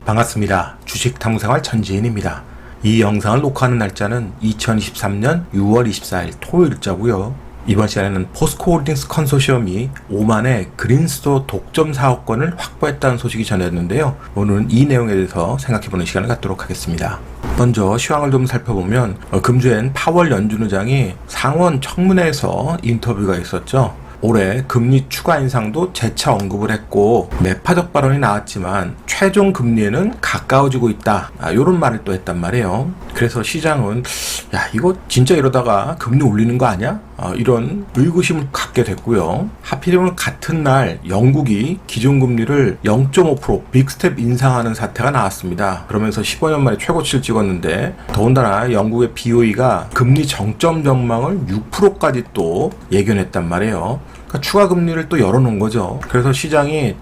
반갑습니다. 주식탐구생활 전지인입니다. 이 영상을 녹화하는 날짜는 2023년 6월 24일 토요일자고요. 이번 시간에는 포스코홀딩스 컨소시엄이 오만의 그린수소 독점 사업권을 확보했다는 소식이 전해졌는데요. 오늘은 이 내용에 대해서 생각해보는 시간을 갖도록 하겠습니다. 먼저 시황을 좀 살펴보면 금주엔 파월 연준 의장이 상원 청문회에서 인터뷰가 있었죠. 올해 금리 추가 인상도 재차 언급을 했고 매파적 발언이 나왔지만 최종 금리에는 가까워지고 있다, 이런 말을 또 했단 말이에요. 그래서 시장은 야, 이거 진짜 이러다가 금리 올리는 거 아니야? 이런 의구심을 갖게 됐고요. 하필이면 같은 날 영국이 기준금리를 0.5% 빅스텝 인상하는 사태가 나왔습니다. 그러면서 15년 만에 최고치를 찍었는데, 더군다나 영국의 BOE가 금리 정점 전망을 6%까지 또 예견했단 말이에요. 그러니까 추가 금리를 또 열어놓은 거죠. 그래서 시장이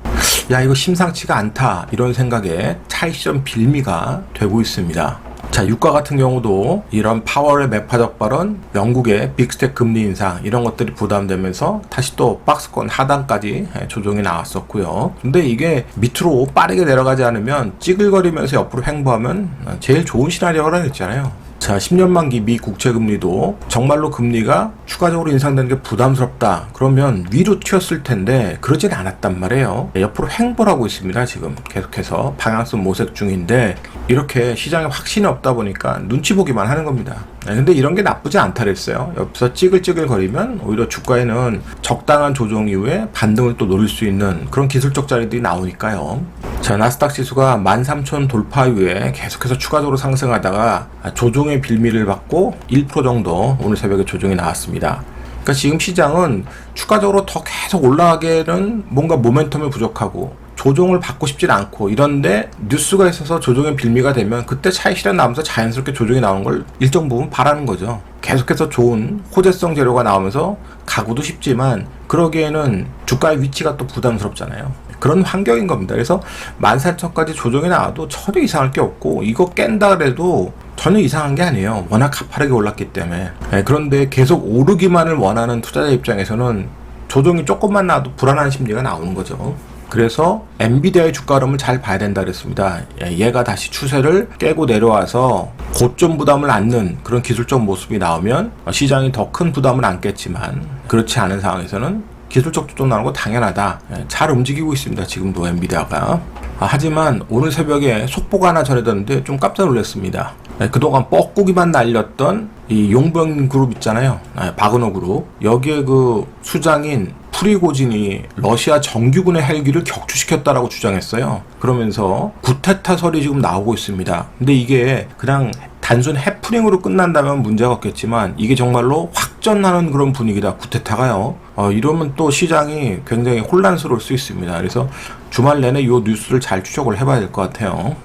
야, 이거 심상치가 않다, 이런 생각에 차익시점 빌미가 되고 있습니다. 자, 유가 같은 경우도 이런 파월의 매파적 발언, 영국의 빅스텝 금리 인상, 이런 것들이 부담되면서 다시 또 박스권 하단까지 조정이 나왔었고요. 근데 이게 밑으로 빠르게 내려가지 않으면 찌글거리면서 옆으로 횡보하면 제일 좋은 시나리오라 했잖아요. 자, 10년 만기 미 국채 금리도 정말로 금리가 추가적으로 인상되는 게 부담스럽다, 그러면 위로 튀었을 텐데 그러진 않았단 말이에요. 옆으로 횡보를 하고 있습니다. 지금 계속해서 방향성 모색 중인데, 이렇게 시장에 확신이 없다 보니까 눈치 보기만 하는 겁니다. 근데 이런 게 나쁘지 않다 그랬어요. 옆에서 찌글찌글 거리면 오히려 주가에는 적당한 조정 이후에 반등을 또 노릴 수 있는 그런 기술적 자리들이 나오니까요. 자, 나스닥 지수가 13,000 돌파 이후에 계속해서 추가적으로 상승하다가 조정의 빌미를 받고 1% 정도 오늘 새벽에 조정이 나왔습니다. 그러니까 지금 시장은 추가적으로 더 계속 올라가기에는 뭔가 모멘텀이 부족하고 조정을 받고 싶진 않고, 이런데 뉴스가 있어서 조정의 빌미가 되면 그때 차익 실현 나오면서 자연스럽게 조정이 나오는 걸 일정 부분 바라는 거죠. 계속해서 좋은 호재성 재료가 나오면서 가구도 쉽지만 그러기에는 주가의 위치가 또 부담스럽잖아요. 그런 환경인 겁니다. 그래서 14,000까지 조정이 나와도 전혀 이상할 게 없고, 이거 깬다 그래도 전혀 이상한 게 아니에요. 워낙 가파르게 올랐기 때문에. 그런데 계속 오르기만을 원하는 투자자 입장에서는 조정이 조금만 나와도 불안한 심리가 나오는 거죠. 그래서 엔비디아의 주가 흐름을 잘 봐야 된다 그랬습니다. 얘가 다시 추세를 깨고 내려와서 고점 부담을 안는 그런 기술적 모습이 나오면 시장이 더 큰 부담을 안겠지만, 그렇지 않은 상황에서는 기술적 조정 나오는 거 당연하다. 잘 움직이고 있습니다. 지금도 엔비디아가. 하지만 오늘 새벽에 속보가 하나 전해졌는데 좀 깜짝 놀랐습니다. 그동안 뻐꾸기만 날렸던 이 용병 그룹 있잖아요. 바그너 그룹. 여기에 그 수장인 프리고진이 러시아 정규군의 헬기를 격추시켰다라고 주장했어요. 그러면서 구테타설이 지금 나오고 있습니다. 근데 이게 그냥 단순 해프닝으로 끝난다면 문제가 없겠지만, 이게 정말로 확전하는 그런 분위기다, 구테타가요. 이러면 또 시장이 굉장히 혼란스러울 수 있습니다. 그래서 주말 내내 이 뉴스를 잘 추적을 해봐야 될 것 같아요.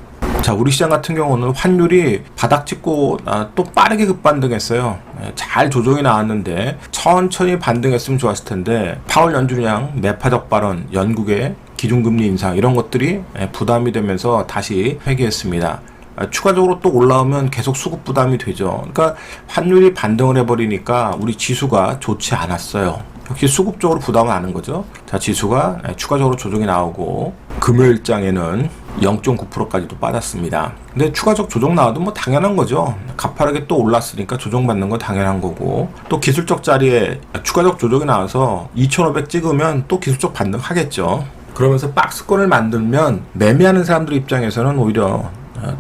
자, 우리 시장 같은 경우는 환율이 바닥 찍고 또 빠르게 급반등했어요. 잘 조정이 나왔는데 천천히 반등했으면 좋았을 텐데, 파월 연준 의장 매파적 발언, 영국의 기준금리 인상, 이런 것들이 부담이 되면서 다시 회귀했습니다. 추가적으로 또 올라오면 계속 수급 부담이 되죠. 그러니까 환율이 반등을 해버리니까 우리 지수가 좋지 않았어요. 역시 수급적으로 부담을 하는 거죠. 자, 지수가 추가적으로 조정이 나오고 금요일장에는 0.9%까지도 빠졌습니다. 근데 추가적 조정 나와도 뭐 당연한 거죠. 가파르게 또 올랐으니까 조정받는 건 당연한 거고, 또 기술적 자리에 추가적 조정이 나와서 2,500 찍으면 또 기술적 반등 하겠죠. 그러면서 박스권을 만들면 매매하는 사람들 입장에서는 오히려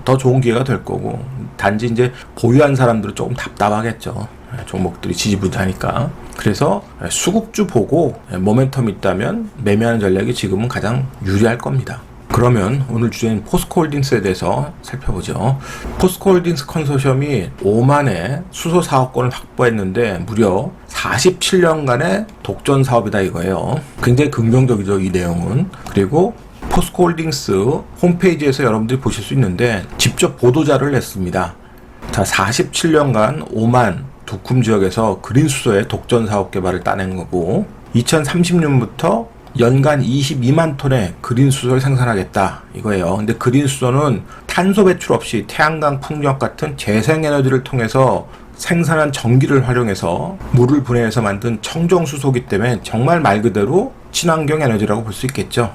더 좋은 기회가 될 거고, 단지 이제 보유한 사람들은 조금 답답하겠죠. 종목들이 지지부진하니까. 그래서 수급주 보고 모멘텀이 있다면 매매하는 전략이 지금은 가장 유리할 겁니다. 그러면 오늘 주제인 포스코홀딩스에 대해서 살펴보죠. 포스코홀딩스 컨소시엄이 오만의 수소 사업권을 확보했는데 무려 47년간의 독점 사업이다, 이거예요. 굉장히 긍정적이죠, 이 내용은. 그리고 포스코홀딩스 홈페이지에서 여러분들이 보실 수 있는데 직접 보도자를 냈습니다. 자, 47년간 오만 두쿰 지역에서 그린수소의 독점 사업 개발을 따낸 거고, 2030년부터 연간 22만 톤의 그린수소를 생산하겠다, 이거예요. 근데 그린수소는 탄소 배출 없이 태양광 풍력 같은 재생에너지를 통해서 생산한 전기를 활용해서 물을 분해해서 만든 청정수소이기 때문에 정말 말 그대로 친환경 에너지라고 볼 수 있겠죠.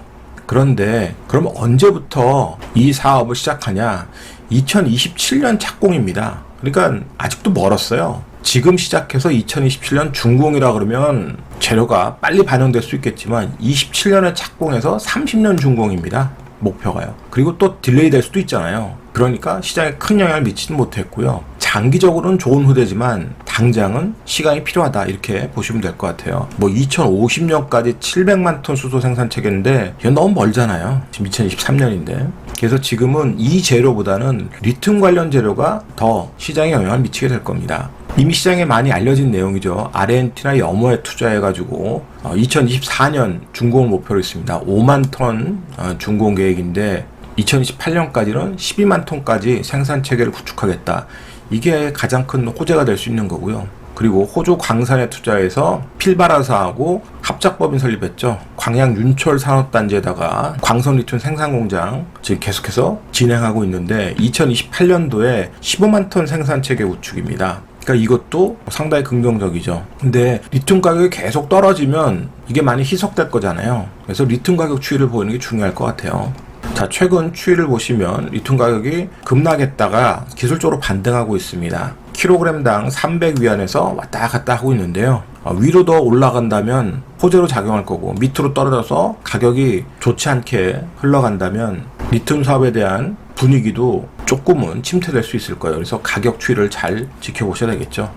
그런데 그럼 언제부터 이 사업을 시작하냐? 2027년 착공입니다. 그러니까 아직도 멀었어요. 지금 시작해서 2027년 준공이라 그러면 재료가 빨리 반영될 수 있겠지만 27년에 착공해서 30년 준공입니다. 목표가요. 그리고 또 딜레이 될 수도 있잖아요. 그러니까 시장에 큰 영향을 미치지 못했고요. 장기적으로는 좋은 후대지만 당장은 시간이 필요하다 이렇게 보시면 될 것 같아요. 2050년까지 700만 톤 수소 생산 체계인데 이건 너무 멀잖아요. 지금 2023년인데. 그래서 지금은 이 재료보다는 리튬 관련 재료가 더 시장에 영향을 미치게 될 겁니다. 이미 시장에 많이 알려진 내용이죠. 아르헨티나 염호에 투자해가지고 2024년 준공을 목표로 있습니다. 5만 톤 준공 계획인데 2028년까지는 12만 톤까지 생산 체계를 구축하겠다. 이게 가장 큰 호재가 될 수 있는 거고요. 그리고 호주 광산에 투자해서 필바라사하고 합작법인 설립했죠. 광양 윤철 산업단지에다가 광선 리튬 생산 공장 지금 계속해서 진행하고 있는데 2028년도에 15만 톤 생산 체계 구축입니다. 그러니까 이것도 상당히 긍정적이죠. 근데 리튬 가격이 계속 떨어지면 이게 많이 희석될 거잖아요. 그래서 리튬 가격 추이를 보이는 게 중요할 것 같아요. 자, 최근 추이를 보시면 리튬 가격이 급락했다가 기술적으로 반등하고 있습니다. 킬로그램당 300위안에서 왔다 갔다 하고 있는데요. 위로 더 올라간다면 호재로 작용할 거고 밑으로 떨어져서 가격이 좋지 않게 흘러간다면 리튬 사업에 대한 분위기도 조금은 침체될 수 있을 거예요. 그래서 가격 추이를 잘 지켜보셔야 되겠죠.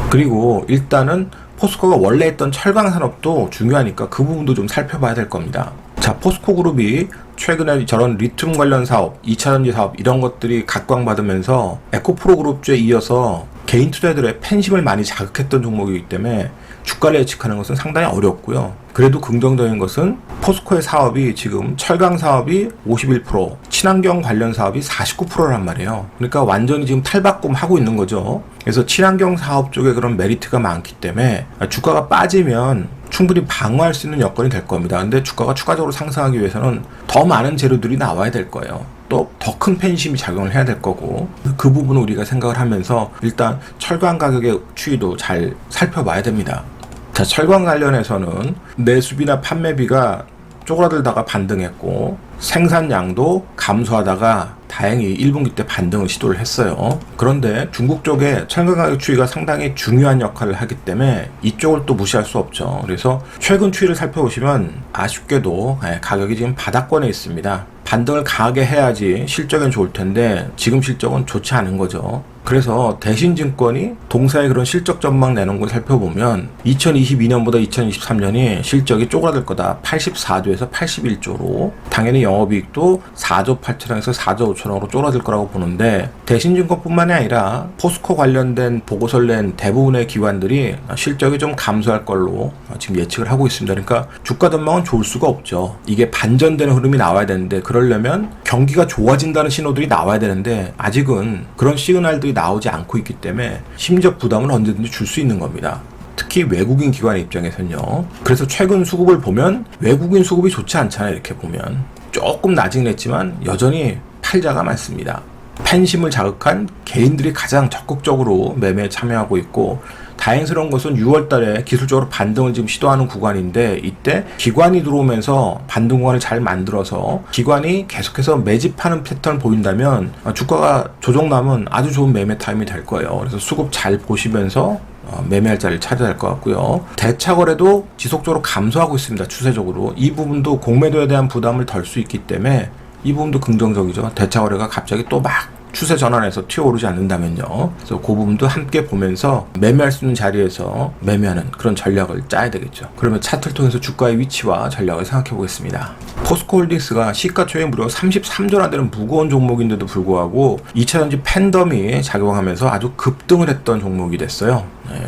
그리고 일단은 포스코가 원래 했던 철강 산업도 중요하니까 그 부분도 좀 살펴봐야 될 겁니다. 자, 포스코 그룹이 최근에 저런 리튬 관련 사업, 2차전지 사업 이런 것들이 각광받으면서 에코프로 그룹주에 이어서 개인 투자자들의 팬심을 많이 자극했던 종목이기 때문에 주가를 예측하는 것은 상당히 어렵고요. 그래도 긍정적인 것은 포스코의 사업이 지금 철강 사업이 51%, 친환경 관련 사업이 49%란 말이에요. 그러니까 완전히 지금 탈바꿈하고 있는 거죠. 그래서 친환경 사업 쪽에 그런 메리트가 많기 때문에 주가가 빠지면 충분히 방어할 수 있는 여건이 될 겁니다. 근데 주가가 추가적으로 상승하기 위해서는 더 많은 재료들이 나와야 될 거예요. 또 더 큰 팬심이 작용을 해야 될 거고 그 부분을 우리가 생각을 하면서 일단 철강 가격의 추이도 잘 살펴봐야 됩니다. 자, 철강 관련해서는 내수비나 판매비가 쪼그라들다가 반등했고 생산량도 감소하다가 다행히 1분기 때 반등을 시도를 했어요. 그런데 중국 쪽에 철강 가격 추이가 상당히 중요한 역할을 하기 때문에 이쪽을 또 무시할 수 없죠. 그래서 최근 추이를 살펴보시면 아쉽게도 가격이 지금 바닥권에 있습니다. 반등을 강하게 해야지 실적은 좋을 텐데 지금 실적은 좋지 않은 거죠. 그래서 대신증권이 동사의 그런 실적 전망 내놓은 걸 살펴보면 2022년보다 2023년이 실적이 쪼그라들 거다. 84조에서 81조로 당연히 영업이익도 4조 8천억에서 4조 5천억으로 쪼그라들 거라고 보는데 대신증권뿐만이 아니라 포스코 관련된 보고서를 낸 대부분의 기관들이 실적이 좀 감소할 걸로 지금 예측을 하고 있습니다. 그러니까 주가 전망은 좋을 수가 없죠. 이게 반전되는 흐름이 나와야 되는데 그러려면 경기가 좋아진다는 신호들이 나와야 되는데 아직은 그런 시그널들이 나오지 않고 있기 때문에 심리적 부담을 언제든지 줄 수 있는 겁니다. 특히 외국인 기관의 입장에서는요. 그래서 최근 수급을 보면 외국인 수급이 좋지 않잖아요. 이렇게 보면 조금 나아지긴 했지만 여전히 팔자가 많습니다. 팬심을 자극한 개인들이 가장 적극적으로 매매에 참여하고 있고 다행스러운 것은 6월 달에 기술적으로 반등을 지금 시도하는 구간인데 이때 기관이 들어오면서 반등 구간을 잘 만들어서 기관이 계속해서 매집하는 패턴을 보인다면 주가가 조정남은 아주 좋은 매매 타임이 될 거예요. 그래서 수급 잘 보시면서 매매할 자리를 찾아야 될 것 같고요. 대차 거래도 지속적으로 감소하고 있습니다. 추세적으로. 이 부분도 공매도에 대한 부담을 덜 수 있기 때문에 이 부분도 긍정적이죠. 대차 거래가 갑자기 또 막 추세 전환해서 튀어오르지 않는다면요. 그래서 그 부분도 함께 보면서 매매할 수 있는 자리에서 매매하는 그런 전략을 짜야 되겠죠. 그러면 차트를 통해서 주가의 위치와 전략을 생각해 보겠습니다. 포스코홀딩스가 시가총액 무려 33조나 되는 무거운 종목인데도 불구하고 2차전지 팬덤이 작용하면서 아주 급등을 했던 종목이 됐어요.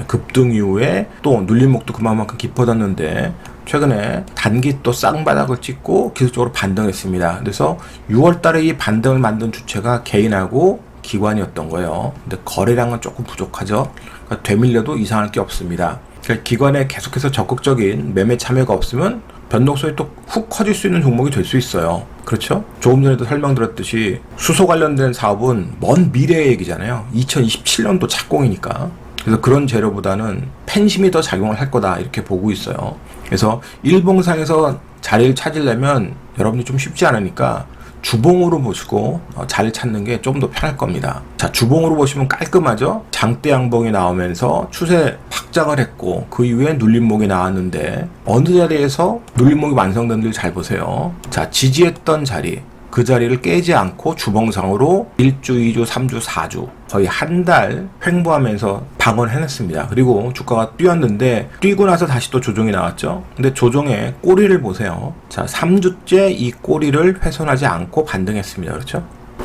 급등 이후에 또 눌림목도 그만큼 깊어졌는데 최근에 단기 또 쌍바닥을 찍고 기술적으로 반등했습니다. 그래서 6월 달에 이 반등을 만든 주체가 개인하고 기관이었던 거예요. 근데 거래량은 조금 부족하죠. 그러니까 되밀려도 이상할 게 없습니다. 그러니까 기관에 계속해서 적극적인 매매 참여가 없으면 변동성이 또 훅 커질 수 있는 종목이 될 수 있어요. 그렇죠? 조금 전에도 설명드렸듯이 수소 관련된 사업은 먼 미래의 얘기잖아요. 2027년도 착공이니까. 그래서 그런 재료보다는 팬심이 더 작용을 할 거다 이렇게 보고 있어요. 그래서 일봉상에서 자리를 찾으려면 여러분이 좀 쉽지 않으니까 주봉으로 보시고 자리 찾는 게 좀 더 편할 겁니다. 자, 주봉으로 보시면 깔끔하죠? 장대 양봉이 나오면서 추세 확장을 했고 그 이후에 눌림목이 나왔는데 어느 자리에서 눌림목이 완성된지를 잘 보세요. 자, 지지했던 자리, 그 자리를 깨지 않고 주봉상으로 1주, 2주, 3주, 4주 거의 한 달 횡보하면서 방어해냈습니다. 그리고 주가가 뛰었는데 뛰고 나서 다시 또 조정이 나왔죠. 근데 조정의 꼬리를 보세요. 자, 3주째 이 꼬리를 훼손하지 않고 반등했습니다. 그렇죠?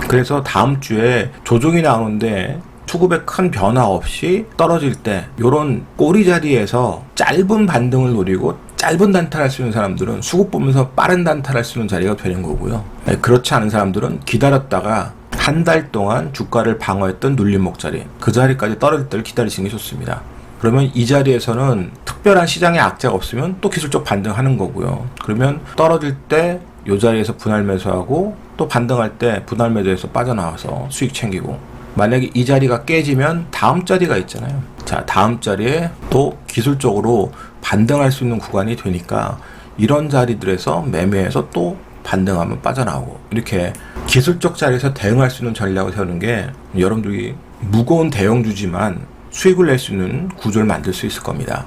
그래서 다음 주에 조정이 나오는데 수급에 큰 변화 없이 떨어질 때 이런 꼬리 자리에서 짧은 반등을 노리고 짧은 단타를 수 있는 사람들은 수급 보면서 빠른 단타를 수 있는 자리가 되는 거고요. 그렇지 않은 사람들은 기다렸다가 한 달 동안 주가를 방어했던 눌림목 자리, 그 자리까지 떨어질 때를 기다리시는 게 좋습니다. 그러면 이 자리에서는 특별한 시장의 악재가 없으면 또 기술적 반등하는 거고요. 그러면 떨어질 때 이 자리에서 분할 매수하고 또 반등할 때 분할 매도에서 빠져나와서 수익 챙기고, 만약에 이 자리가 깨지면 다음 자리가 있잖아요. 자, 다음 자리에 또 기술적으로 반등할 수 있는 구간이 되니까 이런 자리들에서 매매해서 또 반등하면 빠져나오고, 이렇게 기술적 자리에서 대응할 수 있는 전략을 세우는 게 여러분들이 무거운 대형주지만 수익을 낼 수 있는 구조를 만들 수 있을 겁니다.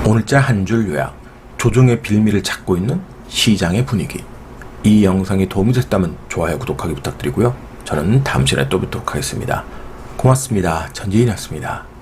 오늘자 한 줄 요약, 조정의 빌미를 찾고 있는 시장의 분위기. 이 영상이 도움이 됐다면 좋아요, 구독하기 부탁드리고요. 저는 다음 시간에 또 뵙도록 하겠습니다. 고맙습니다. 전지인이었습니다.